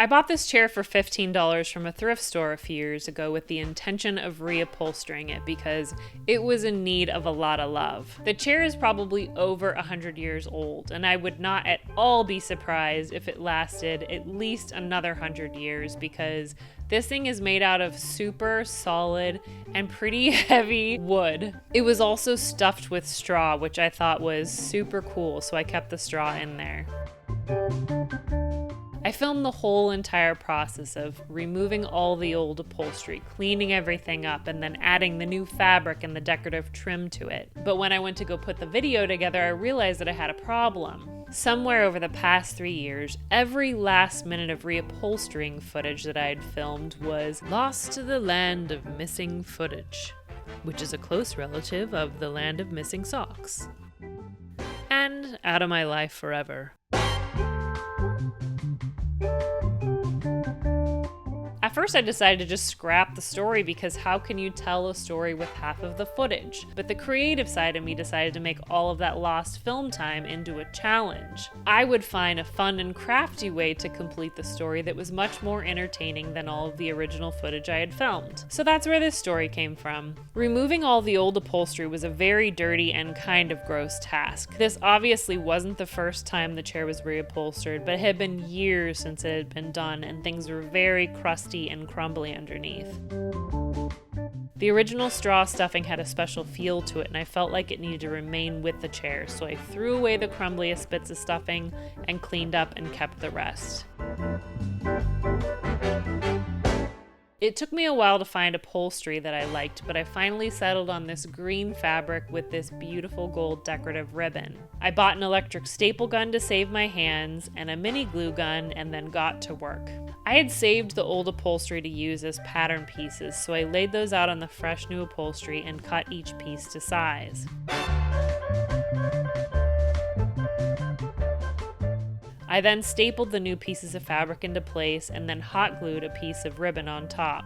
I bought this chair for $15 from a thrift store a few years ago with the intention of reupholstering it because it was in need of a lot of love. The chair is probably over 100 years old, and I would not at all be surprised if it lasted at least another 100 years because this thing is made out of super solid and pretty heavy wood. It was also stuffed with straw, which I thought was super cool, so I kept the straw in there. I filmed the whole entire process of removing all the old upholstery, cleaning everything up, and then adding the new fabric and the decorative trim to it. But when I went to go put the video together, I realized that I had a problem. Somewhere over the past 3 years, every last minute of reupholstering footage that I had filmed was lost to the land of missing footage, which is a close relative of the land of missing socks. And out of my life forever. At first I decided to just scrap the story because how can you tell a story with half of the footage? But the creative side of me decided to make all of that lost film time into a challenge. I would find a fun and crafty way to complete the story that was much more entertaining than all of the original footage I had filmed. So that's where this story came from. Removing all the old upholstery was a very dirty and kind of gross task. This obviously wasn't the first time the chair was reupholstered, but it had been years since it had been done and things were very crusty and crumbly underneath. The original straw stuffing had a special feel to it, and I felt like it needed to remain with the chair, so I threw away the crumbliest bits of stuffing and cleaned up and kept the rest. It took me a while to find upholstery that I liked, but I finally settled on this green fabric with this beautiful gold decorative ribbon. I bought an electric staple gun to save my hands and a mini glue gun and then got to work. I had saved the old upholstery to use as pattern pieces, so I laid those out on the fresh new upholstery and cut each piece to size. I then stapled the new pieces of fabric into place and then hot glued a piece of ribbon on top.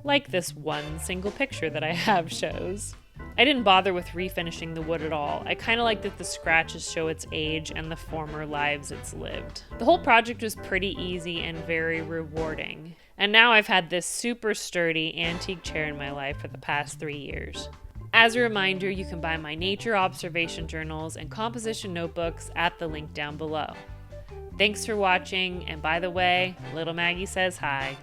Like this one single picture that I have shows. I didn't bother with refinishing the wood at all. I kind of like that the scratches show its age and the former lives it's lived. The whole project was pretty easy and very rewarding. And now I've had this super sturdy antique chair in my life for the past 3 years. As a reminder, you can buy my nature observation journals and composition notebooks at the link down below. Thanks for watching, and by the way, Little Maggie says hi.